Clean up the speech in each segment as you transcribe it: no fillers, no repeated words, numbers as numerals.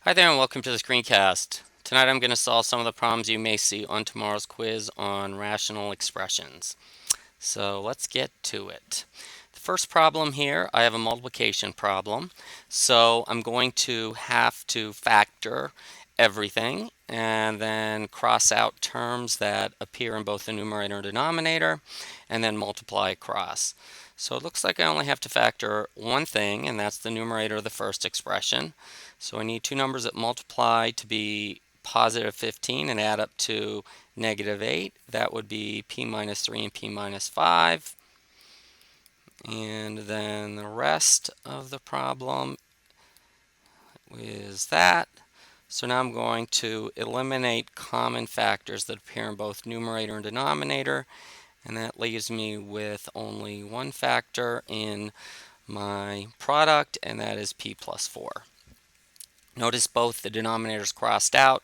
Hi there and welcome to the screencast. Tonight I'm going to solve some of the problems you may see on tomorrow's quiz on rational expressions. So let's get to it. The first problem here, I have a multiplication problem. So I'm going to have to factor everything and then cross out terms that appear in both the numerator and denominator and then multiply across. So it looks like I only have to factor one thing, and that's the numerator of the first expression. So I need two numbers that multiply to be positive 15 and add up to negative 8. That would be p minus 3 and p minus 5. And then the rest of the problem is that. So now I'm going to eliminate common factors that appear in both numerator and denominator. And that leaves me with only one factor in my product, and that is p plus 4. Notice both the denominators crossed out,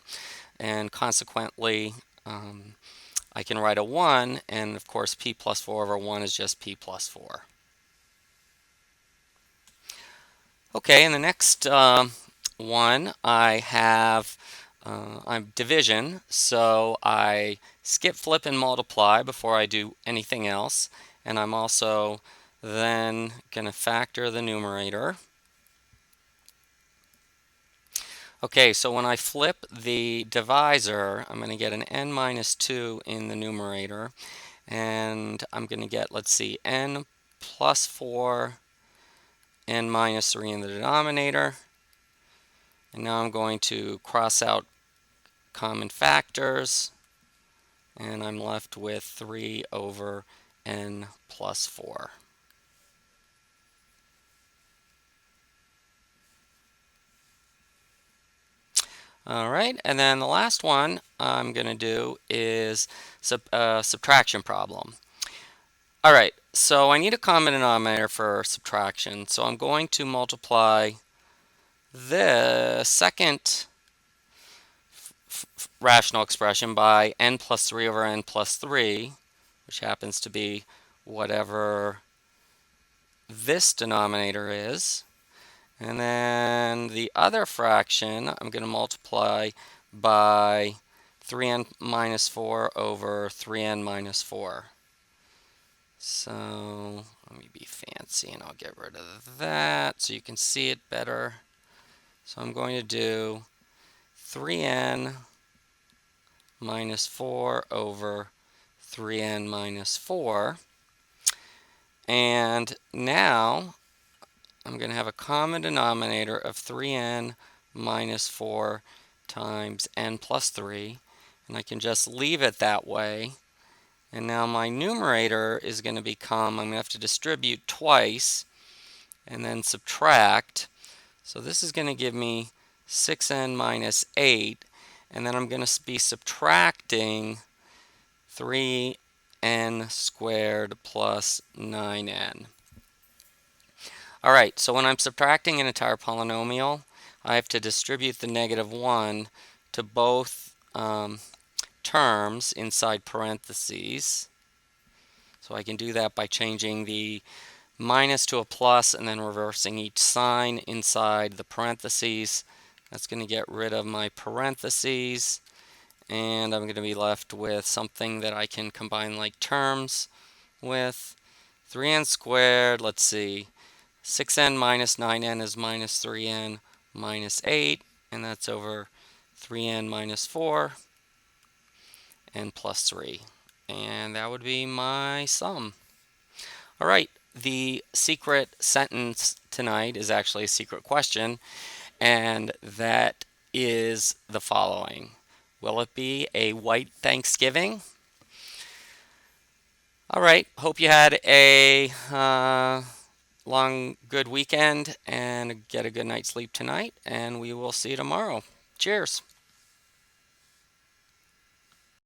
and consequently I can write a 1, and of course p plus 4 over 1 is just p plus 4. Okay, in the next one I have I'm division, so I skip, flip, and multiply before I do anything else, and I'm also then going to factor the numerator. Okay, so when I flip the divisor, I'm going to get an n minus 2 in the numerator, and I'm going to get, let's see, n plus 4, n minus 3 in the denominator. And now I'm going to cross out common factors, and I'm left with 3 over n plus 4. All right, and then the last one I'm going to do is subtraction problem. All right, so I need a common denominator for subtraction, so I'm going to multiply the second rational expression by n plus 3 over n plus 3, which happens to be whatever this denominator is. And then the other fraction, I'm going to multiply by 3n minus 4 over 3n minus 4. So let me be fancy and I'll get rid of that so you can see it better. So I'm going to do 3n minus 4 over 3n minus 4. And now I'm going to have a common denominator of 3n minus 4 times n plus 3. And I can just leave it that way. And now my numerator is going to become, I'm going to have to distribute twice and then subtract. So this is going to give me 6n minus 8. And then I'm going to be subtracting 3n squared plus 9n. All right, so when I'm subtracting an entire polynomial, I have to distribute the negative 1 to both terms inside parentheses. So I can do that by changing the minus to a plus and then reversing each sign inside the parentheses. That's going to get rid of my parentheses, and I'm going to be left with something that I can combine like terms with. 3n squared, let's see, 6n minus 9n is minus 3n minus 8, and that's over 3n minus 4 and plus 3. And that would be my sum. All right, the secret sentence tonight is actually a secret question, and that is the following. Will it be a white Thanksgiving? All right, hope you had a long, good weekend and get a good night's sleep tonight, and we will see you tomorrow. Cheers.